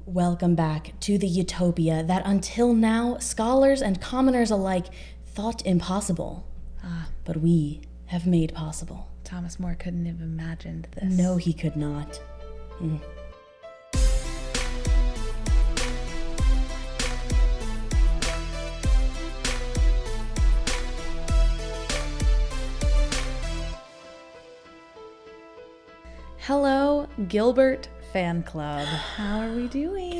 Welcome back to the utopia that until now scholars and commoners alike thought impossible. But we have made possible. Thomas More couldn't have imagined this. No, he could not. Hello, Gilbert fan club. How are we doing?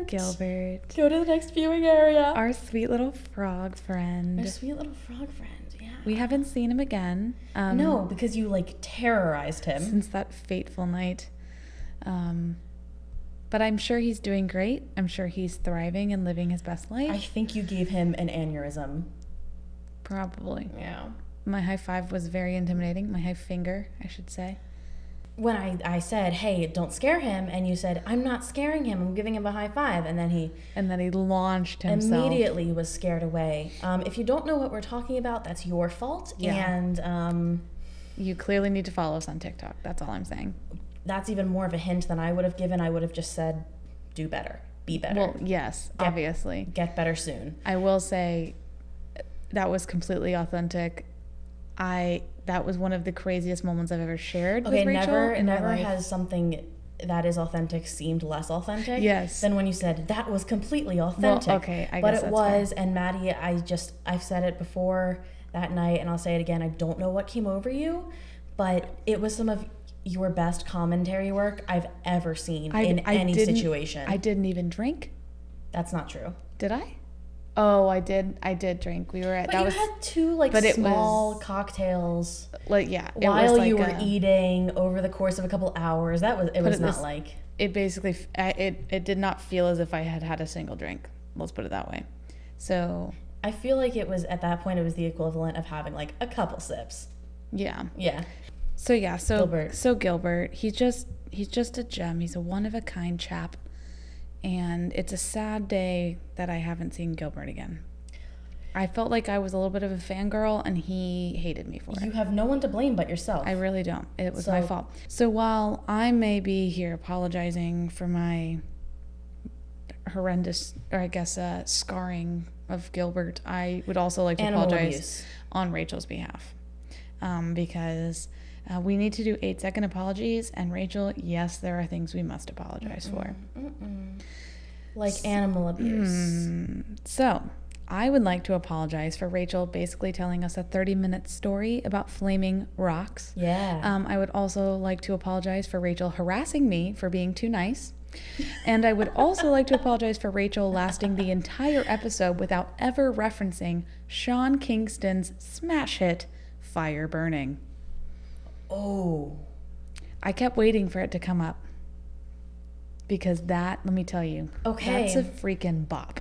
Gilbert. Go to the next viewing area. Our sweet little frog friend. Our sweet little frog friend, yeah. We haven't seen him again. No, because you, terrorized him. Since that fateful night. But I'm sure he's doing great. I'm sure he's thriving and living his best life. I think you gave him an aneurysm. Probably. Yeah. My high five was very intimidating. My high finger, I should say. When I said, hey, don't scare him, and you said, I'm not scaring him, I'm giving him a high five, and then he launched himself. Immediately was scared away. If you don't know what we're talking about, that's your fault. Yeah. And you clearly need to follow us on TikTok. That's all I'm saying. That's even more of a hint than I would have given. I would have just said, do better, be better. Well, yes, obviously. Get better soon. I will say that was completely authentic. That was one of the craziest moments I've ever shared with Rachel. Never has something that is authentic seemed less authentic. Yes. Than when you said that was completely authentic. Well, okay, I guess but it that's was, fair. And Maddie, I've said it before that night, and I'll say it again. I don't know what came over you, but it was some of your best commentary work I've ever seen in any situation. I didn't even drink. That's not true. Did I? Oh, I did had two small cocktails. While you were eating over the course of a couple hours. It basically it did not feel as if I had a single drink. Let's put it that way. So I feel like it was at that point it was the equivalent of having a couple sips. Yeah. Yeah. So Gilbert. So Gilbert, he's just a gem. He's a one of a kind chap. And it's a sad day that I haven't seen Gilbert again. I felt like I was a little bit of a fangirl, and he hated me for it. You have no one to blame but yourself. I really don't. It was my fault. So while I may be here apologizing for my horrendous, or I guess scarring of Gilbert, I would also like to apologize on Rachel's behalf. Because we need to do 8-second apologies, and Rachel, yes, there are things we must apologize for. Like animal abuse. So, I would like to apologize for Rachel basically telling us a 30-minute story about flaming rocks. Yeah. I would also like to apologize for Rachel harassing me for being too nice. And I would also like to apologize for Rachel lasting the entire episode without ever referencing Sean Kingston's smash hit, Fire Burning. Oh. I kept waiting for it to come up. Because that, let me tell you, that's a freaking bop.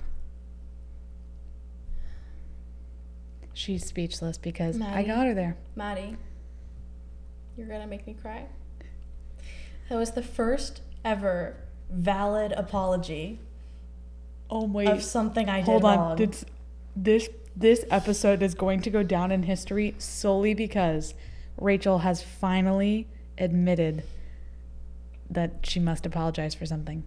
She's speechless because Maddie, I got her there. Maddie, you're going to make me cry. That was the first ever valid apology of something I did wrong. Hold on. This episode is going to go down in history solely because Rachel has finally admitted that she must apologize for something.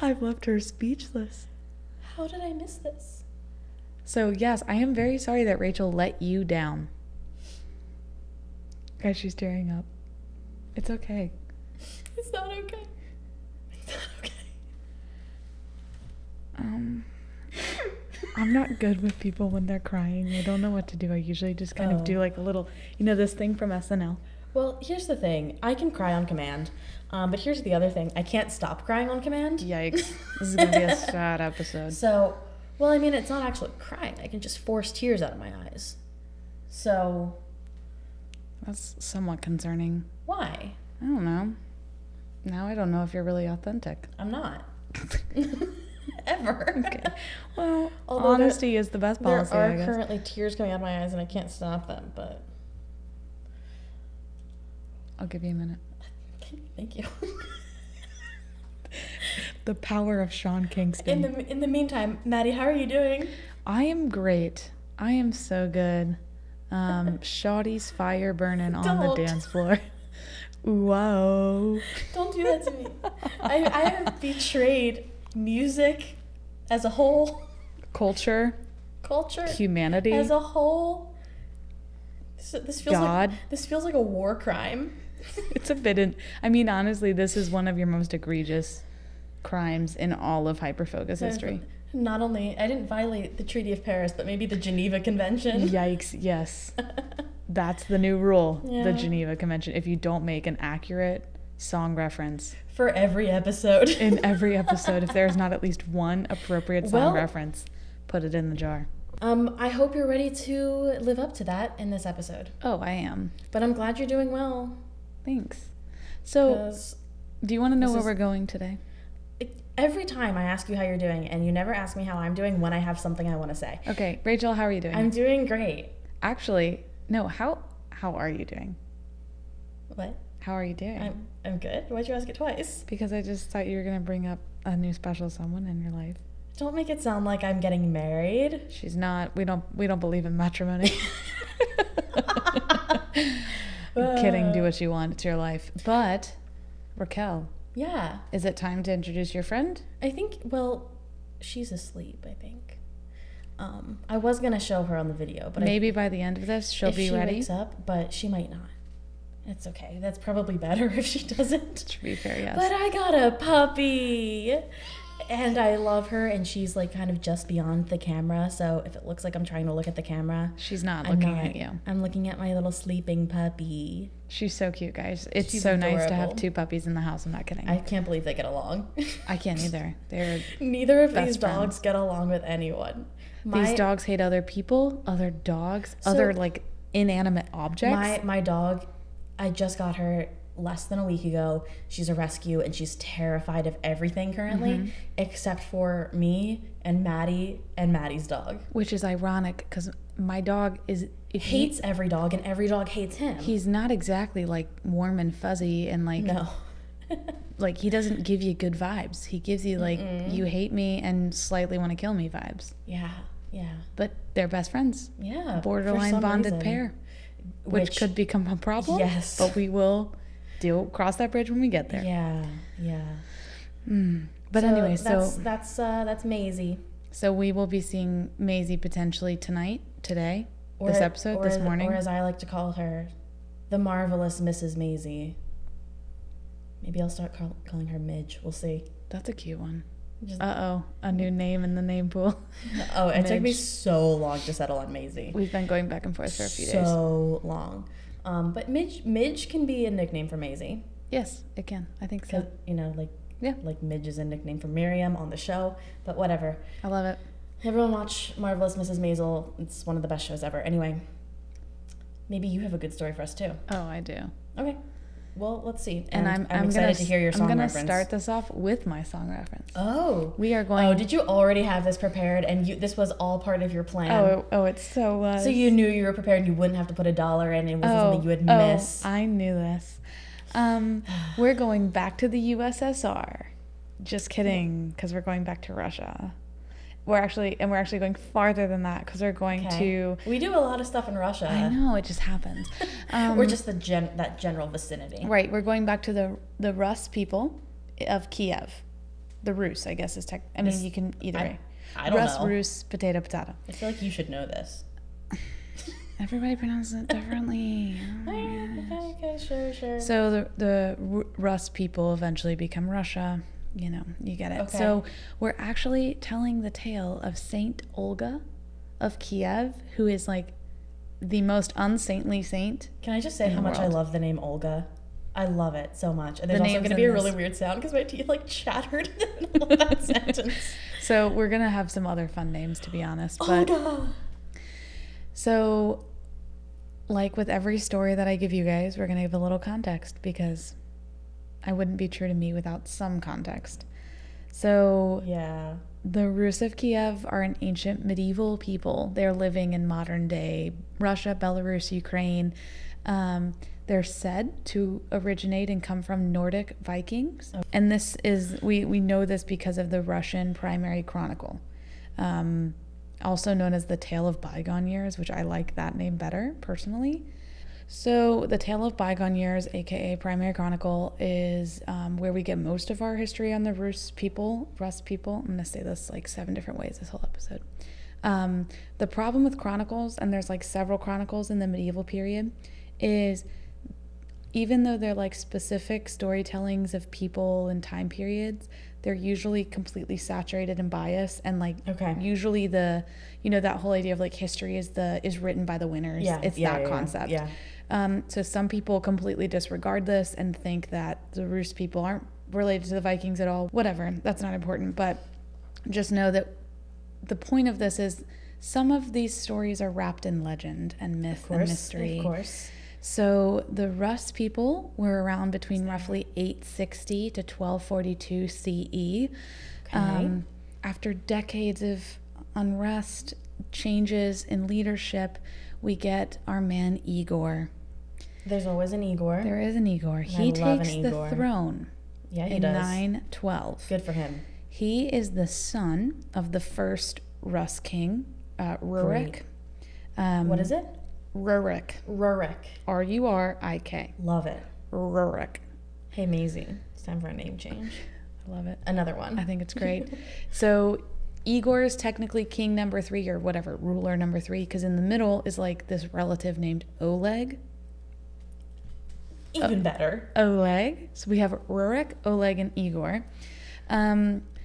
I've left her speechless. How did I miss this? So, yes, I am very sorry that Rachel let you down. Guys, she's tearing up. It's okay. It's not okay. It's not okay. I'm not good with people when they're crying. I don't know what to do. I usually just kind of do a little, this thing from SNL. Well, here's the thing. I can cry on command. But here's the other thing. I can't stop crying on command. Yikes. This is going to be a sad episode. So, it's not actually crying. I can just force tears out of my eyes. So. That's somewhat concerning. Why? I don't know. Now I don't know if you're really authentic. I'm not. Ever. Okay. Well, honesty is the best policy, I guess. There are currently tears coming out of my eyes, and I can't stop them, but... I'll give you a minute. Thank you. The power of Sean Kingston. In the meantime, Maddie, how are you doing? I am great. I am so good. Shawty's fire burning on the dance floor. Whoa. Don't do that to me. I have betrayed music as a whole. Culture. Humanity. As a whole. This feels God. This feels like a war crime. It's a bit. I mean, honestly, this is one of your most egregious crimes in all of Hyperfocus history. Not only I didn't violate the Treaty of Paris, but maybe the Geneva Convention. Yikes! Yes, that's the new rule. Yeah. The Geneva Convention. If you don't make an accurate song reference for every episode, in every episode, if there's not at least one appropriate song reference, put it in the jar. I hope you're ready to live up to that in this episode. Oh, I am. But I'm glad you're doing well. Thanks. So, do you want to know where we're going today? Every time I ask you how you're doing, and you never ask me how I'm doing when I have something I want to say. Okay, Rachel, how are you doing? I'm doing great. Actually, no, how are you doing? What? How are you doing? I'm good. Why'd you ask it twice? Because I just thought you were going to bring up a new special someone in your life. Don't make it sound like I'm getting married. She's not. We don't believe in matrimony. I'm kidding. Do what you want. It's your life. But, Raquel. Yeah. Is it time to introduce your friend? I think, well, she's asleep, I think. I was going to show her on the video, but maybe by the end of this, she'll be ready. She wakes up, but she might not. It's okay. That's probably better if she doesn't. To be fair, yes. But I got a puppy. And I love her, and she's like kind of just beyond the camera. So if it looks like I'm trying to look at the camera, she's not looking at you. I'm looking at my little sleeping puppy. She's so cute, guys. She's so adorable. Nice to have two puppies in the house. I'm not kidding. I can't believe they get along. I can't either. They're neither of these dogs get along with anyone. These dogs hate other people, other dogs, other like inanimate objects. My dog, I just got her less than a week ago. She's a rescue, and she's terrified of everything currently, except for me and Maddie and Maddie's dog. Which is ironic, because my dog hates every dog, and every dog hates him. He's not exactly like warm and fuzzy and like no. Like he doesn't give you good vibes. He gives you like you hate me and slightly want to kill me vibes. Yeah. But they're best friends. Yeah. Borderline bonded pair, which could become a problem. Yes. But we will cross that bridge when we get there. Yeah. But so anyway, that's Maisie. So we will be seeing Maisie potentially today, this episode, this morning. Or as I like to call her, the marvelous Mrs. Maisie. Maybe I'll start calling her Midge. We'll see. That's a cute one. A new name in the name pool. Oh, it took me so long to settle on Maisie. We've been going back and forth for a few days. So long. But Midge can be a nickname for Maisie. Yes, it can. I think so. Like Midge is a nickname for Miriam on the show, but whatever. I love it. Everyone watch Marvelous Mrs. Maisel. It's one of the best shows ever. Anyway, maybe you have a good story for us too. Oh, I do. Okay. Well, let's see. And I'm excited to hear your song reference. I'm going to start this off with my song reference. Oh. We are going... Oh, did you already have this prepared and this was all part of your plan? Oh, it so was. So you knew you were prepared and you wouldn't have to put $1 in. It wasn't something you would miss. I knew this. We're going back to the USSR. Just kidding, because we're going back to Russia. We're actually going farther than that, because we're going to... We do a lot of stuff in Russia. I know, it just happens. Or just that general vicinity. Right, we're going back to the Rus people of Kiev. The Rus, I guess, is I mean, you can either way. I don't know. Rus, potato. I feel like you should know this. Everybody pronounces it differently. Okay, sure. So the Rus people eventually become Russia. You know, you get it. Okay. So we're actually telling the tale of Saint Olga of Kiev, who is like the most unsaintly saint. Can I just say how much I love the name Olga? I love it so much. And there's also going to be a really weird sound because my teeth like chattered in the middle of that sentence. So we're going to have some other fun names, to be honest. But Olga! So, like with every story that I give you guys, we're going to give a little context because I wouldn't be true to me without some context. So, the Rus of Kiev are an ancient medieval people. They're living in modern day Russia, Belarus, Ukraine. They're said to originate and come from Nordic Vikings. Okay. And this is, we know this because of the Russian Primary Chronicle, also known as the Tale of Bygone Years, which I like that name better, personally. So the Tale of Bygone Years, aka Primary Chronicle, is where we get most of our history on the Rus people. I'm going to say this like 7 different ways this whole episode. The problem with chronicles, and there's like several chronicles in the medieval period, is even though they're like specific storytellings of people and time periods, they're usually completely saturated in bias, and like usually the, you know, that whole idea of like history is written by the winners. It's that concept. So some people completely disregard this and think that the Rus people aren't related to the Vikings at all. Whatever, that's not important, but just know that the point of this is some of these stories are wrapped in legend and myth and mystery. Of course. So the Rus people were around between roughly 860 to 1242 CE. After decades of unrest, changes in leadership, we get our man Igor. There's always an Igor. There is an Igor. He takes the throne in 912. Good for him. He is the son of the first Rus king, Rurik. What is it? Rurik. Rurik. Love it. Rurik. Hey, Maisie, it's time for a name change. I love it. Another one. I think it's great. So Igor is technically king number 3 or whatever, ruler number 3, because in the middle is like this relative named Oleg. Even better. Oleg. So we have Rurik, Oleg, and Igor.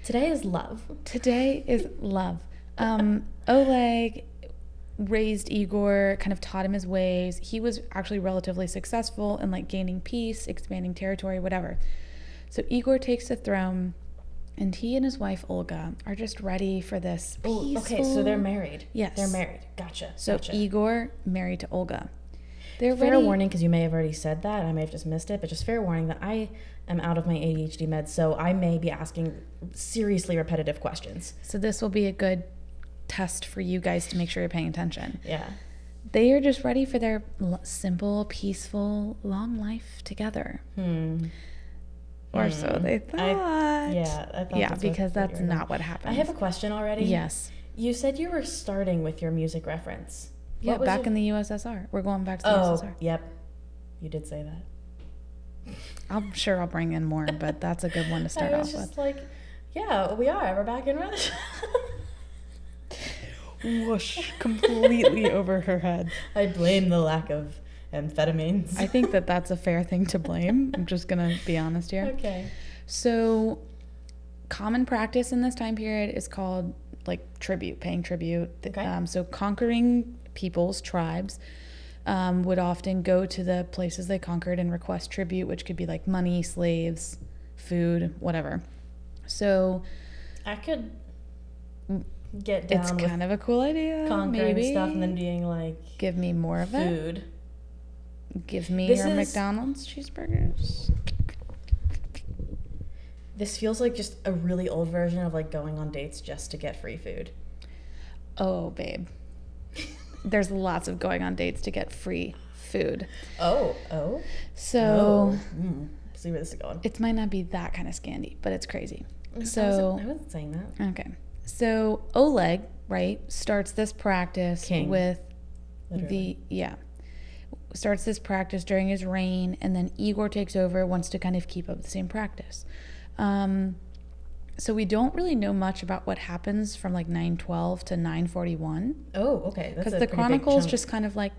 Today is love. Oleg raised Igor, kind of taught him his ways. He was actually relatively successful in like gaining peace, expanding territory, whatever. So Igor takes the throne, and he and his wife Olga are just ready for this peaceful... Okay, so they're married. Yes. They're married. Gotcha. So Igor married to Olga. They're fair ready... warning, because you may have already said that, and I may have just missed it, but just fair warning that I am out of my ADHD meds, so I may be asking seriously repetitive questions. So this will be a good test for you guys to make sure you're paying attention. Yeah. They are just ready for their simple, peaceful, long life together. Or so they thought. I thought because that's not what happened. I have a question already. Yes. You said you were starting with your music reference. Yeah, back in the USSR. We're going back to the USSR. Yep. You did say that. I'm sure I'll bring in more, but that's a good one to start off with. I was just like, yeah, we are. We're back in Russia. Whoosh, completely over her head. I blame the lack of amphetamines. I think that that's a fair thing to blame. I'm just going to be honest here. Okay. So common practice in this time period is called like tribute, paying tribute. Okay. So conquering peoples, tribes, would often go to the places they conquered and request tribute, which could be like money, slaves, food, whatever. So I could get down it's kind of a cool idea, conquering maybe stuff and then being like, give me more of food. Give me your McDonald's cheeseburgers. This feels like just a really old version of like going on dates just to get free food. Oh, babe. There's lots of going on dates to get free food. So see where this is going. It might not be that kind of scandy, but it's crazy. So I wasn't saying that. Okay. So Oleg, right, starts this practice starts this practice during his reign, and then Igor takes over, wants to kind of keep up the same practice. So we don't really know much about what happens from like 912 to 941. Oh, okay. Because the Chronicles just kind of like,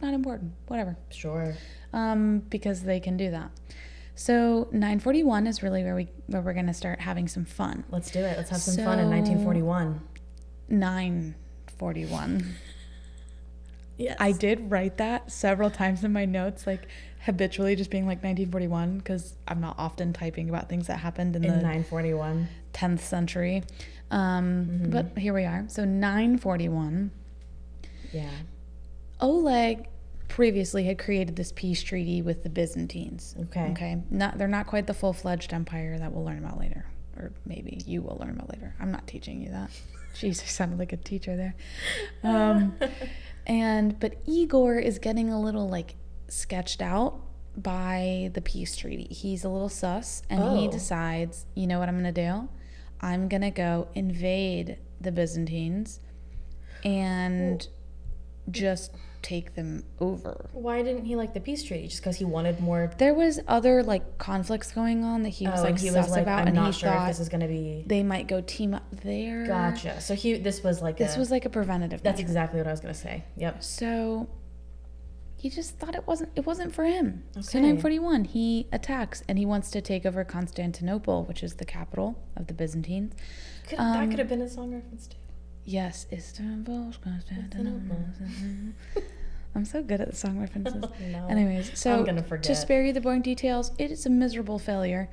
not important, whatever. Sure. Because they can do that. So 941 is really where we're going to start having some fun. Let's do it. Let's have some fun in 1941. 941. Yes. I did write that several times in my notes, like habitually just being like 1941, because I'm not often typing about things that happened in the 941 10th century. But here we are. So 941. Yeah. Oleg previously had created this peace treaty with the Byzantines. Okay. They're not quite the full-fledged empire that we'll learn about later, or maybe you will learn about later. I'm not teaching you that. Jeez, I sounded like a teacher there. But Igor is getting a little like sketched out by the peace treaty. He's a little sus, and he decides, you know what I'm going to do? I'm going to go invade the Byzantines and just take them over. Why didn't he like the peace treaty? Just because he wanted more? There was other like conflicts going on that he was about, I'm and not he sure thought if this is going to be. They might go team up there. Gotcha. So this was like a preventative. That's exactly what I was going to say. Yep. So he just thought it wasn't for him. Okay. So 941, he attacks and he wants to take over Constantinople, which is the capital of the Byzantines. That could have been a song reference too. Yes, Istanbul's Constantinople. I'm so good at the song references. No, anyways, so I'm gonna forget. To spare you the boring details, it is a miserable failure.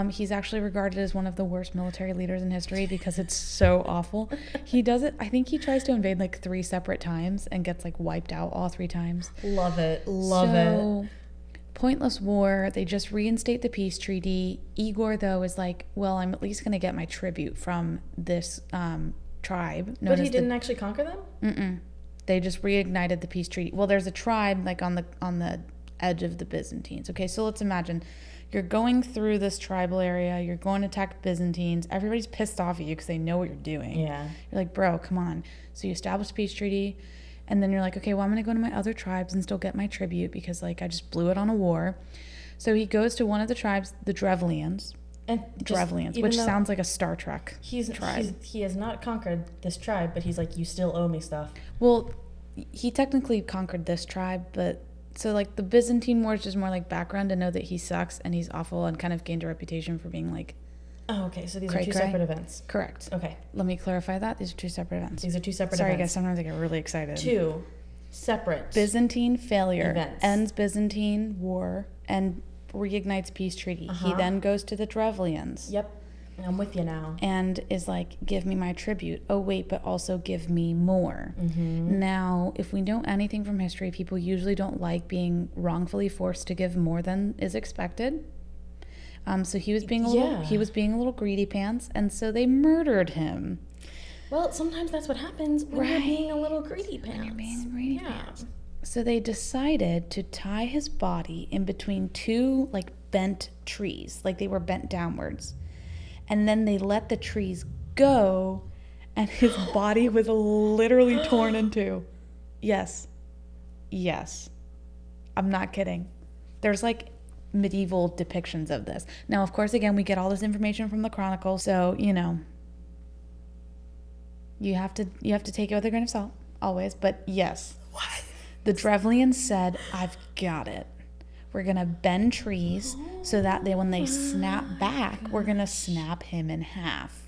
He's actually regarded as one of the worst military leaders in history because it's so awful. He does it. I think he tries to invade like 3 separate times and gets like wiped out all 3 times. Love it. Love it. Pointless war. They just reinstate the peace treaty. Igor though is like, well, I'm at least gonna get my tribute from this tribe. But he didn't actually conquer them? Mm-mm. They just reignited the peace treaty. Well, there's a tribe like on the edge of the Byzantines. Okay, so let's imagine you're going through this tribal area. You're going to attack Byzantines. Everybody's pissed off at you because they know what you're doing. Yeah. You're like, bro, come on. So you establish a peace treaty, and then you're like, okay, well, I'm going to go to my other tribes and still get my tribute because like I just blew it on a war. So he goes to one of the tribes, the Drevlians. Which sounds like a Star Trek tribe. He has not conquered this tribe, but he's like, you still owe me stuff. Well, he technically conquered this tribe, but so like the Byzantine War is just more like background to know that he sucks and he's awful and kind of gained a reputation for being like. Oh, okay. So these are 2 separate events. Correct. Okay. Let me clarify that. These are 2 separate events. These are 2 separate events. Sorry, guys. Sometimes I get really excited. 2 separate Byzantine failure events. Ends Byzantine War and reignites peace treaty. He then goes to the Drevlians. Yep. I'm with you now. And is like, give me my tribute. Oh, wait, but also give me more. Mm-hmm. Now, if we know anything from history, people usually don't like being wrongfully forced to give more than is expected. So he was being a little greedy pants, and so they murdered him. Well, sometimes that's what happens when you're being a little greedy pants. When you're being greedy pants. So they decided to tie his body in between 2 like bent trees, like they were bent downwards. And then they let the trees go and his body was literally torn in 2. Yes. I'm not kidding. There's like medieval depictions of this. Now, of course, again, we get all this information from the Chronicle, so, you have to take it with a grain of salt always, but yes. What? The Drevlians said, I've got it. We're going to bend trees so that when they snap back, we're going to snap him in half.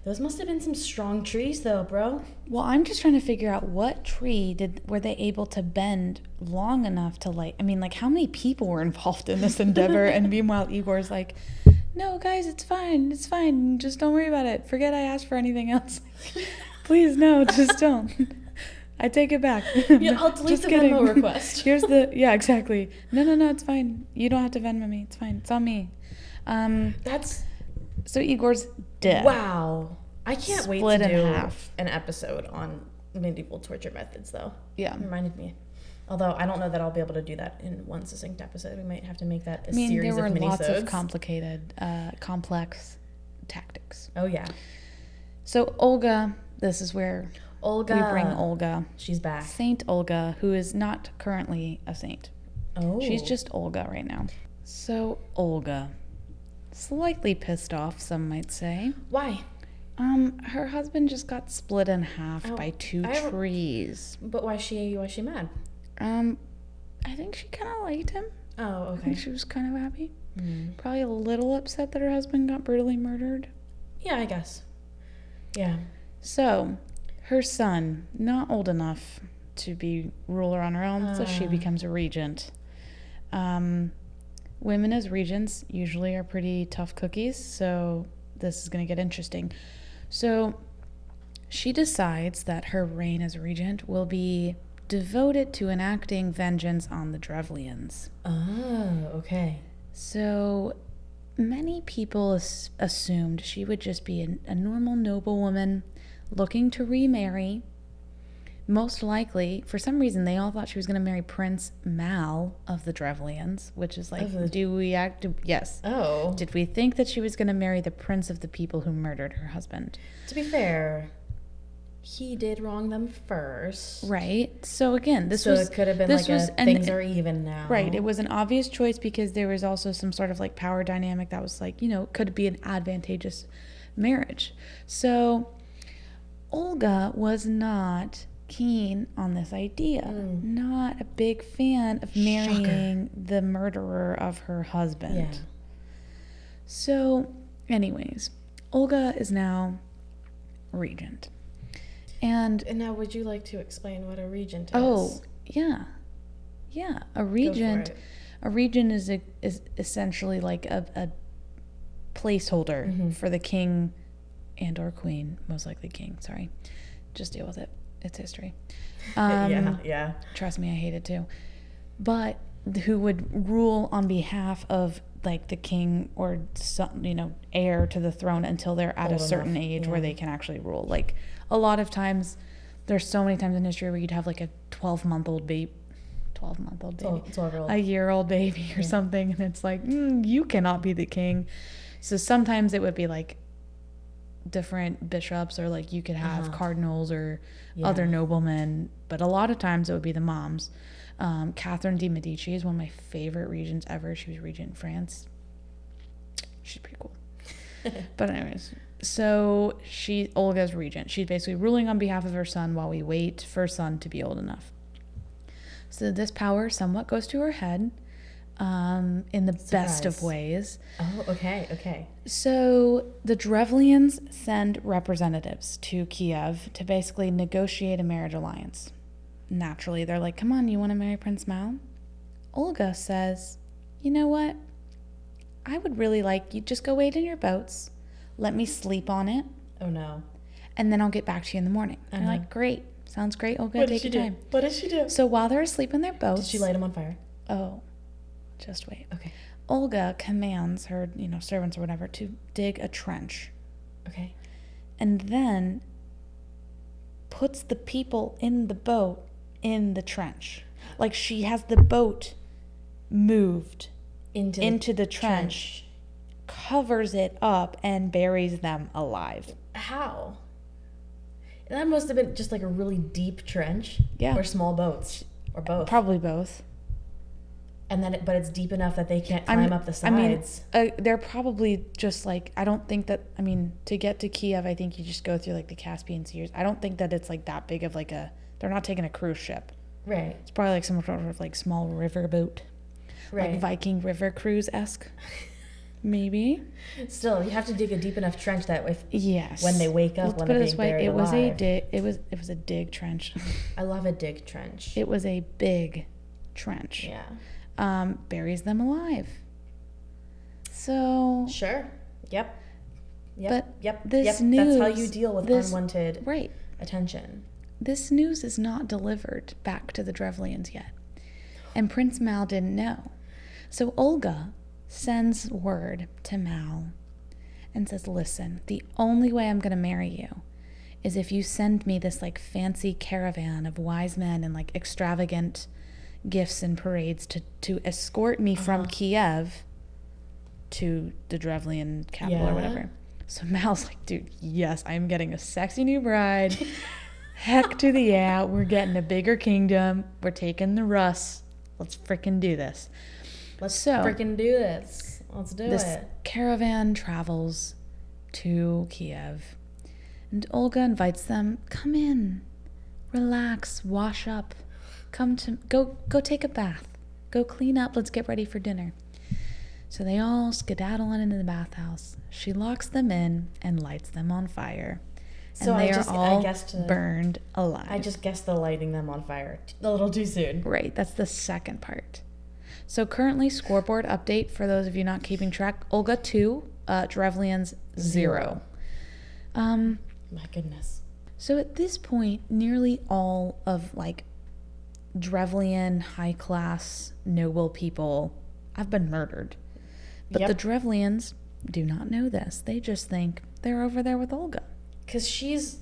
Those must have been some strong trees though, bro. Well, I'm just trying to figure out what tree were they able to bend long enough to how many people were involved in this endeavor? And meanwhile, Igor's like, no, guys, it's fine. Just don't worry about it. Forget I asked for anything else. Please, no, just don't. I take it back. Yeah, I'll delete the Venmo request. Exactly. No, it's fine. You don't have to Venmo me. It's fine. It's on me. So Igor's dead. Wow. I can't wait to do half. An episode on medieval torture methods, though. Yeah. It reminded me. Although I don't know that I'll be able to do that in one succinct episode. We might have to make that series of minisodes. There were lots of complicated, complex tactics. Oh, yeah. So Olga, this is where... we bring Olga. She's back. Saint Olga, who is not currently a saint. Oh. She's just Olga right now. So Olga, slightly pissed off, some might say. Why? Her husband just got split in half by 2 trees. But why is she mad? I think she kind of liked him. Oh, okay. I think she was kind of happy. Probably a little upset that her husband got brutally murdered. Yeah, I guess. Yeah. So... her son, not old enough to be ruler on her own, so she becomes a regent. Women as regents usually are pretty tough cookies, so this is going to get interesting. So she decides that her reign as regent will be devoted to enacting vengeance on the Drevlians. Oh, okay. So many people assumed she would just be a normal noblewoman looking to remarry. Most likely, for some reason, they all thought she was going to marry Prince Mal of the Drevlians, which is like, yes. Oh. Did we think that she was going to marry the prince of the people who murdered her husband? To be fair, he did wrong them first. Right. So again, it could have been things are even now. Right. It was an obvious choice because there was also some sort of like power dynamic that was like, could be an advantageous marriage. So Olga was not keen on this idea. Not a big fan of marrying the murderer of her husband. Yeah. So anyways, Olga is now regent. And now would you like to explain what a regent is? Oh, yeah. Yeah, a regent is essentially like a placeholder for the king and or queen, most likely king, sorry. Just deal with it. It's history. Yeah. Trust me, I hate it too. But who would rule on behalf of like the king or some, heir to the throne until they're at a certain age where they can actually rule. Like a lot of times, there's so many times in history where you'd have like a 12-month-old baby, a year-old baby or something, and it's like, you cannot be the king. So sometimes it would be like different bishops, or like you could have cardinals or other noblemen, but a lot of times it would be the moms. Catherine de Medici is one of my favorite regents ever. She was regent in France. She's pretty cool. But anyways, so Olga's regent. She's basically ruling on behalf of her son while we wait for her son to be old enough. So this power somewhat goes to her head, in the best of ways. Oh, okay. So the Drevlians send representatives to Kiev to basically negotiate a marriage alliance. Naturally, they're like, come on, you want to marry Prince Mal? Olga says, you know what? I would really like you just go wait in your boats. Let me sleep on it. Oh, no. And then I'll get back to you in the morning. And I'm like, great. Sounds great, Olga. Take your time. What did she do? So while they're asleep in their boats... Did she light them on fire? Oh, just wait. Okay. Olga commands her, servants or whatever, to dig a trench. Okay. And then puts the people in the boat in the trench. Like she has the boat moved into the trench, covers it up, and buries them alive. How? That must have been just like a really deep trench. Yeah. Or small boats. Or both. Probably both. And then, but it's deep enough that they can't climb up the sides. They're probably just like, I don't think that, to get to Kiev, I think you just go through like the Caspian Sea. I don't think that it's like that big of like they're not taking a cruise ship. Right. It's probably like some sort of like small river boat. Right. Like Viking river cruise-esque. Maybe. Still, you have to dig a deep enough trench that when they wake up, when they're being buried alive. It was a dig trench. I love a dig trench. It was a big trench. Yeah. Buries them alive. So sure. Yep. This news, that's how you deal with unwanted attention. This news is not delivered back to the Drevlians yet. And Prince Mal didn't know. So Olga sends word to Mal and says, listen, the only way I'm going to marry you is if you send me this like fancy caravan of wise men and like extravagant gifts and parades to escort me from Kiev to the Drevlian capital or whatever. So Mal's like, dude, yes, I'm getting a sexy new bride. Heck to the yeah, we're getting a bigger kingdom. We're taking the Rus. Let's freaking do this. Let's do this. Let's do it. This caravan travels to Kiev. And Olga invites them, come in, relax, wash up. Go take a bath. Go clean up. Let's get ready for dinner. So they all skedaddle into the bathhouse. She locks them in and lights them on fire. And they are all burned alive. I just guessed the lighting them on fire a little too soon. Right, that's the second part. So currently, scoreboard update for those of you not keeping track. Olga 2, Drevlians 0. My goodness. So at this point, nearly all of like Drevlian high-class noble people have been murdered. But the Drevlians do not know this. They just think they're over there with Olga. Because she's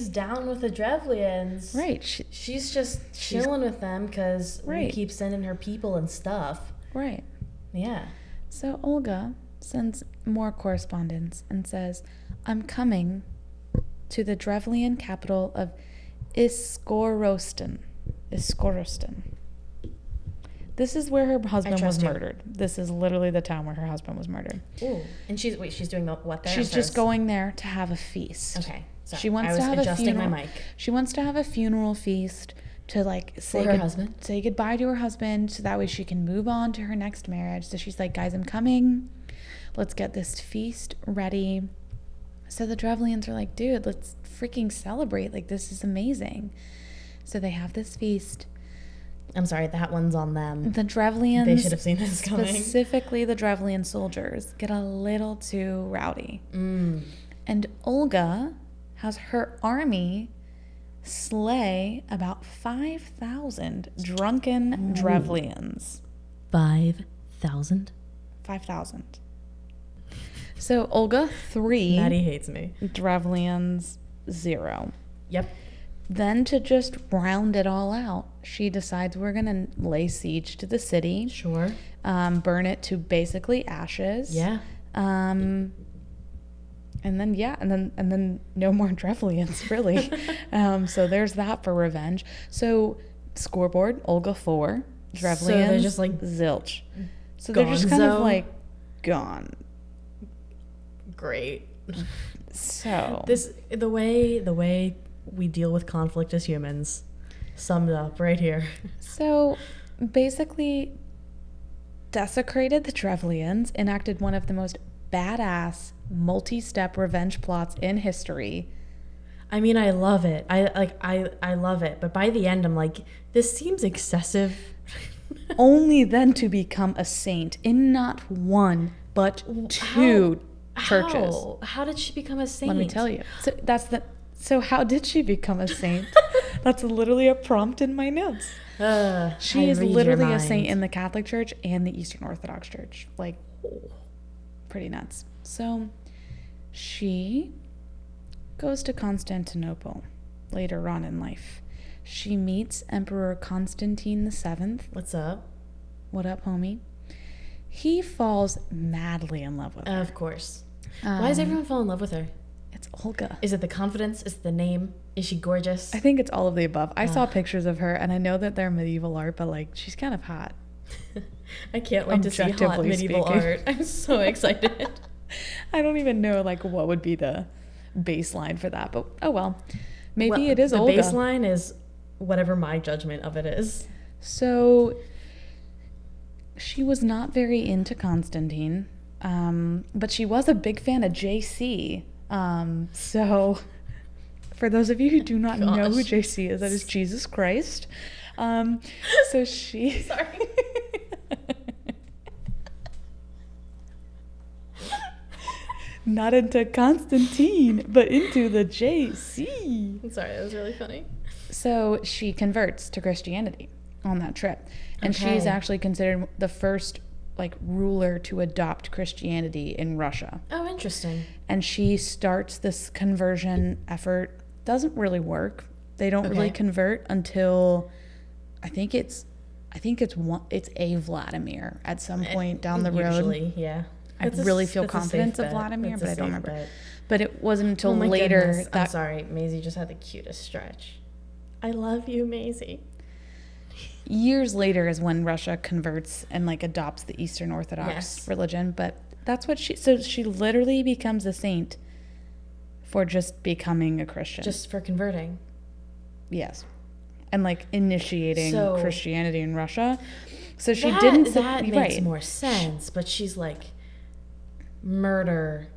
down with the Drevlians. Right. She's just chilling with them because we keep sending her people and stuff. Right. Yeah. So Olga sends more correspondence and says, I'm coming to the Drevlian capital of Iskorostan. This is where her husband was murdered. This is literally the town where her husband was murdered. Ooh. And she's doing what there? She's just going there to have a feast. Okay. Sorry. She wants to have a funeral. She wants to have a funeral feast to like say goodbye to her husband, so that way she can move on to her next marriage. So she's like, guys, I'm coming. Let's get this feast ready. So the Drevlians are like, dude, let's freaking celebrate. Like, this is amazing. So they have this feast. I'm sorry, that one's on them. The Drevlians, they should have seen this coming. Specifically, the Drevlian soldiers get a little too rowdy. And Olga has her army slay about 5,000 drunken Drevlians. 5,000? 5,000. So Olga 3. Maddie hates me. Drevlians 0. Yep. Then to just round it all out, she decides we're going to lay siege to the city. Sure. Burn it to basically ashes. Yeah. And then no more Drevlians, really. So there's that for revenge. So scoreboard, Olga 4, Drevlians, so they're just like zilch. So they're just kind of like gone. Great. So the way we deal with conflict as humans, summed up right here. So basically desecrated the Drevlians, enacted one of the most badass multi-step revenge plots in history. I mean, I love it. I love it. But by the end, I'm like, this seems excessive. Only then to become a saint in not one, but two churches. How did she become a saint? Let me tell you. So how did she become a saint? That's literally a prompt in my notes. She is literally a saint in the Catholic Church and the Eastern Orthodox Church. Like, pretty nuts. So she goes to Constantinople later on in life. She meets Emperor Constantine VII. What's up? What up, homie? He falls madly in love with her. Of course. Why does everyone fall in love with her? It's Olga. Is it the confidence? Is it the name? Is she gorgeous? I think it's all of the above. I saw pictures of her, and I know that they're medieval art, but like, she's kind of hot. I can't wait to see hot medieval art. I'm so excited. I don't even know like what would be the baseline for that, but oh well. Maybe it is Olga. The baseline is whatever my judgment of it is. So she was not very into Constantine, but she was a big fan of JC. So for those of you who do not know who JC is, that is Jesus Christ. So she... Sorry. Not into Constantine, but into the JC. I'm sorry, that was really funny. So she converts to Christianity on that trip. And she's actually considered the first like ruler to adopt Christianity in Russia. Oh, interesting. And she starts this conversion effort. Doesn't really work. They don't really convert until I think it's a Vladimir at some point down the road. Usually, yeah. I really feel confident of Vladimir, but I don't remember. Bet. But it wasn't until later that... I'm sorry, Maisie just had the cutest stretch. I love you, Maisie. Years later is when Russia converts and like adopts the Eastern Orthodox religion, but that's what she literally becomes a saint for just becoming a Christian. Just for converting. Yes. And like initiating Christianity in Russia. So she didn't... That makes more sense, but she's like... murder,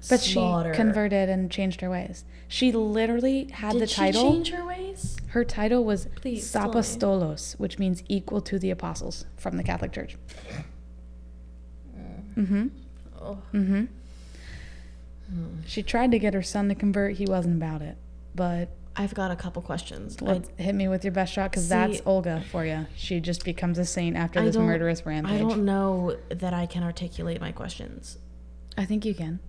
but slaughter. She converted and changed her ways. She literally had the title. Did she change her ways? Her title was Apostolos, which means equal to the apostles from the Catholic Church. She tried to get her son to convert. He wasn't about it, but I've got a couple questions. Hit me with your best shot, because that's Olga for you. She just becomes a saint after this murderous rampage. I don't know that I can articulate my questions. I think you can.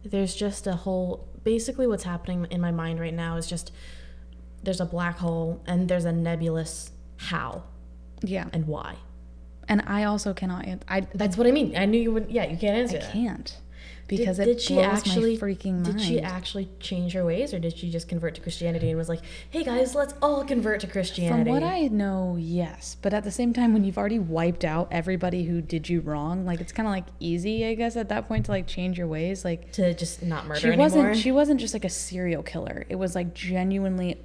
There's just a whole... Basically what's happening in my mind right now is just... There's a black hole and there's a nebulous how. Yeah. And why. And I also cannot... That's what I mean. I knew you would... Yeah, you can't answer that. I can't. because it blows my freaking mind. Did she actually change her ways, or did she just convert to Christianity and was like, hey guys, let's all convert to Christianity? From what I know, yes. But at the same time, when you've already wiped out everybody who did you wrong, like, it's kind of like easy, I guess, at that point to like change your ways. Like, to just not murder anymore. She wasn't just like a serial killer. It was like genuinely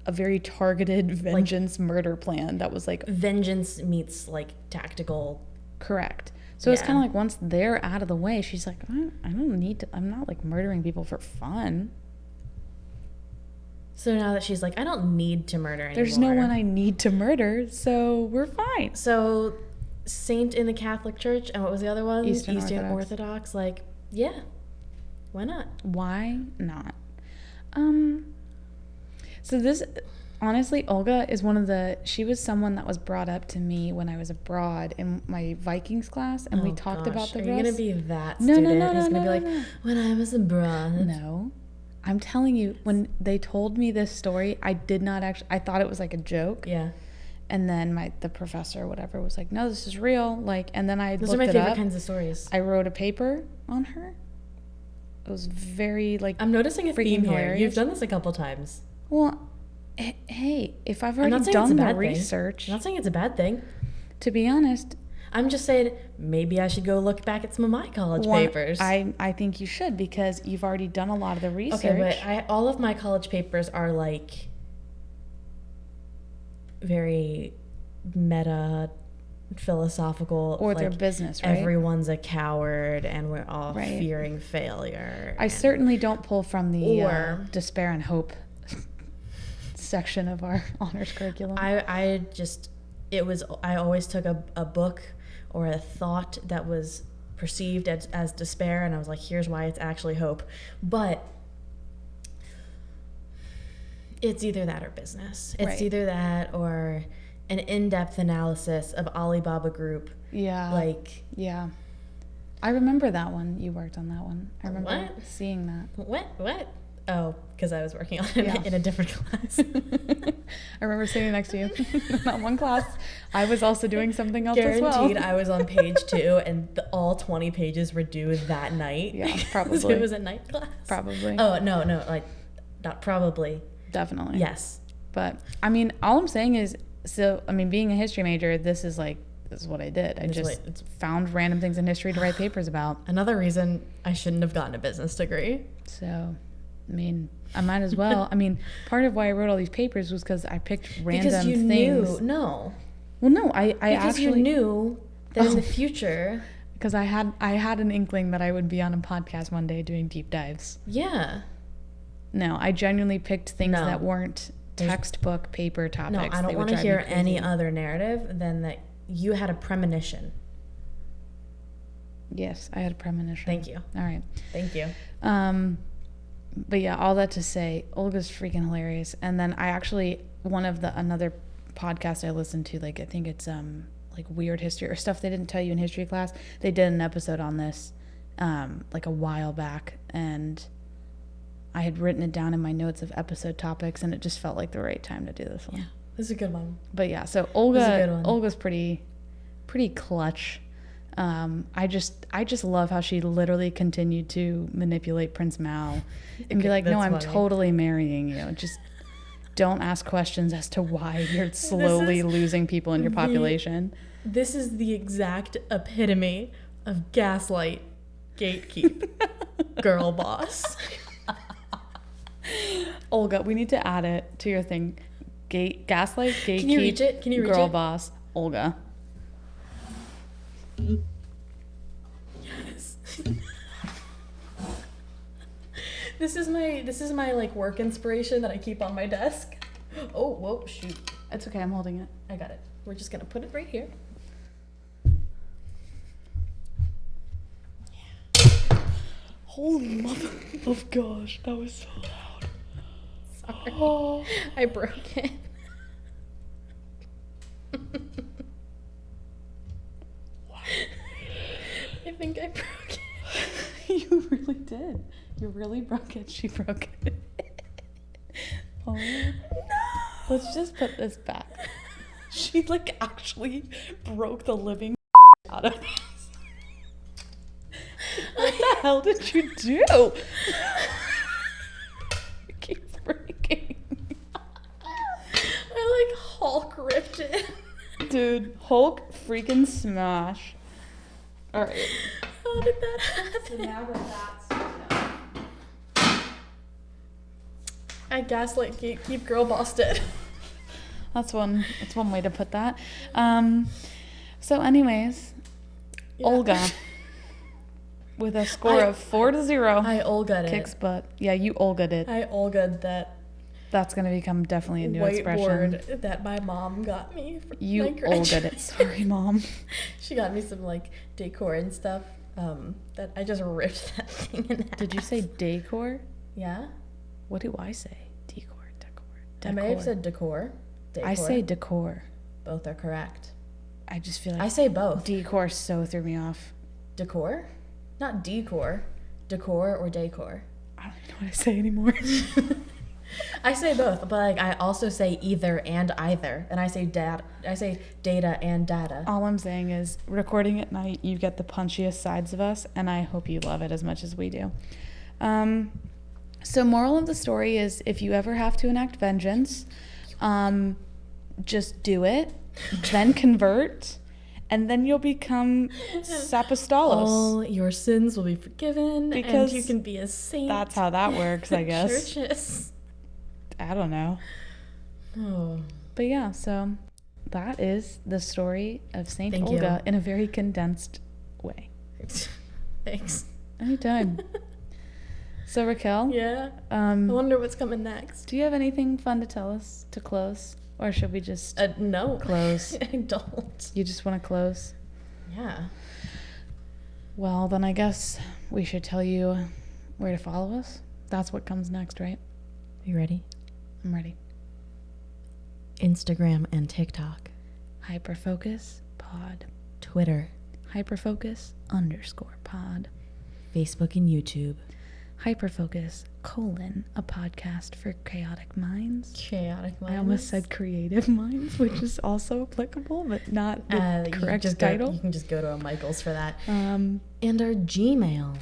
a very targeted vengeance murder plan that was like... Vengeance meets like tactical. Correct. So it's kind of like once they're out of the way, she's like, I don't need to, I'm not like murdering people for fun. So now that she's like, I don't need to murder anymore. There's no one I need to murder, so we're fine. So saint in the Catholic Church, and what was the other one? Eastern Orthodox. Like, yeah, why not? Why not? So this, honestly, Olga is she was someone that was brought up to me when I was abroad in my Vikings class, and we talked about the Rus. Are you going to be that student who's going to be like, when I was abroad? No. I'm telling you, when they told me this story, I did not actually, I thought it was like a joke. Yeah. And then the professor or whatever was like, no, this is real. Like, and then Those are my favorite kinds of stories. I wrote a paper on her. It was very, like, I'm noticing a theme here. hilarious. You've done this a couple times. Well, hey, if I've already done the research... I'm not saying it's a bad thing. To be honest... I'm just saying maybe I should go look back at some of my college papers. I think you should, because you've already done a lot of the research. Okay, but all of my college papers are like very meta philosophical, or like, their business, right? Everyone's a coward and we're all fearing failure. I certainly don't pull from the despair and hope section of our honors curriculum. I always took a book or a thought that was perceived as despair, and I was like, here's why it's actually hope. But it's either that or business. It's either that or an in-depth analysis of Alibaba Group. Yeah. Yeah. I remember that one. You worked on that one. I remember seeing that. What? Oh, because I was working on it in a different class. I remember sitting next to you in that one class. I was also doing something else as well. Guaranteed I was on page 2, and all 20 pages were due that night. Yeah, probably. It was a night class. Probably. Oh, no, like, not probably. Definitely. Yes. But, I mean, all I'm saying is, being a history major, this is what I did. I just found random things in history to write papers about. Another reason I shouldn't have gotten a business degree. So... I might as well. Part of why I wrote all these papers was because I picked random things. Because you knew. No. Well, no, because you knew that in the future. Because I had an inkling that I would be on a podcast one day doing deep dives. Yeah. No, I genuinely picked things that weren't textbook paper topics. No, I don't want to hear any other narrative than that you had a premonition. Yes, I had a premonition. Thank you. All right. Thank you. But yeah, all that to say, Olga's freaking hilarious. And then I actually, another podcast I listened to, like, I think it's like weird history or stuff they didn't tell you in history class. They did an episode on this like a while back, and I had written it down in my notes of episode topics, and it just felt like the right time to do this one. Yeah, this is a good one. But yeah, so Olga's pretty clutch. I just love how she literally continued to manipulate Prince Mao and be like, no, I'm totally marrying you. Just don't ask questions as to why you're slowly losing people in your population. This is the exact epitome of gaslight, gatekeep, girl boss. Olga, we need to add it to your thing. Gaslight, gatekeep, Can you reach it? Girl boss, Olga. Yes. This is my like work inspiration that I keep on my desk. Oh, whoa, shoot. It's okay, I'm holding it. I got it. We're just gonna put it right here. Yeah. Holy mother of gosh, that was so loud. Sorry. Oh. I broke it. I think I broke it. You really did. You really broke it. She broke it. Oh. No. Let's just put this back. She like actually broke the living out of us. I hell did you do? You keep breaking. I like Hulk ripped it. Dude, Hulk freaking smash. All right. How did that happen? So now that's done. I gaslight keep girl bossed. That's one way to put that. So anyways, yeah. Olga with a score of 4-0. I Olga'd it. Kicks butt. Yeah, you Olga'd it. I Olga'd that. That's gonna become definitely a new expression. Whiteboard that my mom got me. For you my Olga'd it. Sorry, Mom. She got me some like decor and stuff. That I just ripped that thing in half. Did you say decor? Yeah. What do I say? Decor. I may have said decor. I say decor. Both are correct. I just feel like I say both. Decor so threw me off. Decor? Not decor. Decor or decor. I don't even know what I say anymore. I say both, but like I also say either and either, and I say data and data. All I'm saying is, recording at night, you get the punchiest sides of us, and I hope you love it as much as we do. So moral of the story is, if you ever have to enact vengeance, just do it, then convert, and then you'll become Sapostolos. All your sins will be forgiven, because and you can be a saint. That's how that works, I guess. Churches. I don't know. Oh. But yeah, so that is the story of Saint Thank Olga you. in a very condensed way. Thanks. Anytime. So Raquel? Yeah? I wonder what's coming next. Do you have anything fun to tell us to close? Or should we just no. close? I don't. You just want to close? Yeah. Well, then I guess we should tell you where to follow us. That's what comes next, right? You ready? I'm ready. Instagram and TikTok. HYPERFOCUS pod. Twitter. HYPERFOCUS_pod. Facebook and YouTube. HYPERFOCUS: a podcast for chaotic minds. Chaotic minds. I almost said creative minds, which is also applicable, but not the correct title. You can just go to a Michael's for that. And our Gmail.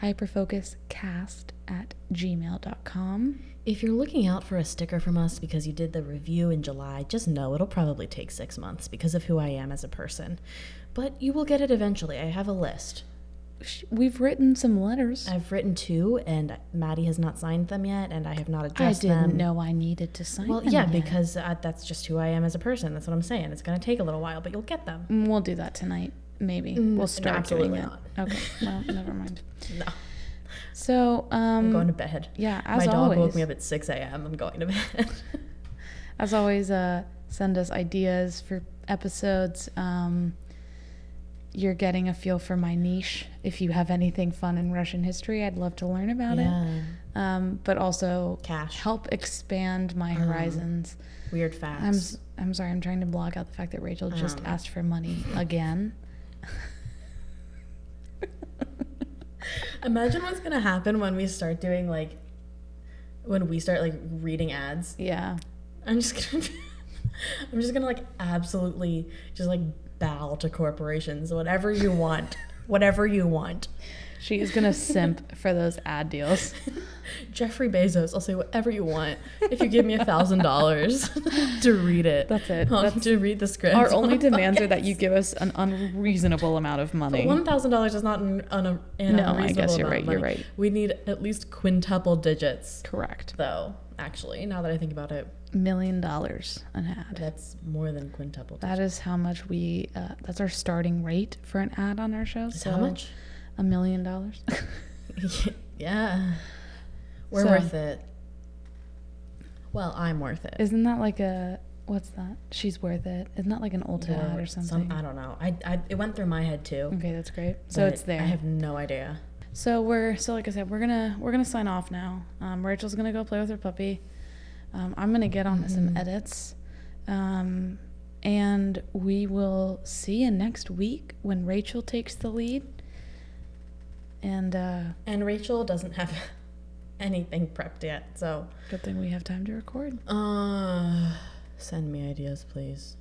HYPERFOCUScast@gmail.com. If you're looking out for a sticker from us because you did the review in July, just know it'll probably take 6 months because of who I am as a person. But you will get it eventually. I have a list. We've written some letters. I've written 2, and Maddie has not signed them yet, and I have not addressed them. I didn't know I needed to sign them. Well, yeah, because that's just who I am as a person. That's what I'm saying. It's going to take a little while, but you'll get them. We'll do that tonight, maybe. We'll start doing it. Not. Okay, well, never mind. No. So, I'm going to bed. Yeah, as always. My dog always. woke me up at 6 a.m. I'm going to bed. As always, send us ideas for episodes. You're getting a feel for my niche. If you have anything fun in Russian history, I'd love to learn about it. But also Cash. Help expand my horizons. Weird facts. I'm sorry, I'm trying to block out the fact that Rachel just asked for money again. Imagine what's gonna happen when we start doing reading ads. Yeah. I'm just gonna like absolutely just like bow to corporations. Whatever you want. She is gonna simp for those ad deals. Jeffrey Bezos, I'll say whatever you want if you give me $1,000 to read it. That's it. To read the script. Our only demands are that you give us an unreasonable amount of money. But $1,000 is not an unreasonable I guess you're amount right. of money. You're right. We need at least quintuple digits. Correct. Though, actually, now that I think about it, $1 million an ad. that's more than quintuple digits. That is how much that's our starting rate for an ad on our show. So how much? $1 million. Yeah. We're worth it. Well, I'm worth it. Isn't that like what's that? She's worth it. Isn't that like an Ulta ad or something? I don't know. It went through my head too. Okay, that's great. So it's there. I have no idea. So like I said, we're gonna sign off now. Rachel's gonna go play with her puppy. I'm gonna get on some edits. And we will see you next week when Rachel takes the lead. And Rachel doesn't have anything prepped yet, so good thing we have time to record. Send me ideas, please.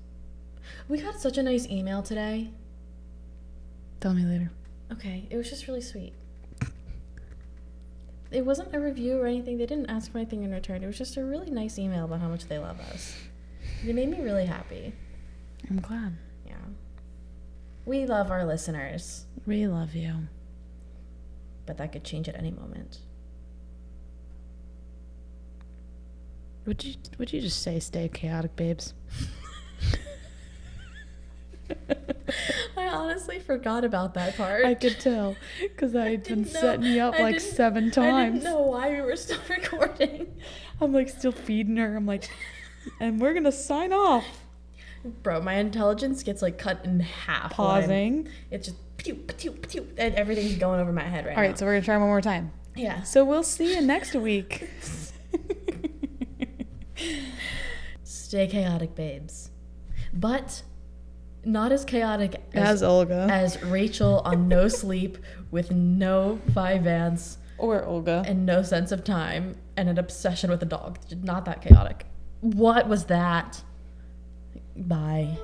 We got such a nice email today. Tell me later. Okay, it was just really sweet. it wasn't a review or anything. They didn't ask for anything in return. It was just a really nice email about how much they love us. It made me really happy. I'm glad. Yeah. We love our listeners. We love you. But that could change at any moment. Would you just say stay chaotic, babes? I honestly forgot about that part. I could tell, because I had been setting you up like 7 times. I didn't know why we were still recording. I'm like still feeding her. I'm like, and we're gonna sign off. Bro, my intelligence gets like cut in half. Pausing. It's just pew, pew, pew, and everything's going over my head right now. All right, so we're gonna try one more time. Yeah. So we'll see you next week. Stay chaotic, babes. But not as chaotic as Olga. As Rachel on no sleep with no 5 ants. Or Olga. And no sense of time and an obsession with a dog. Not that chaotic. What was that? Bye.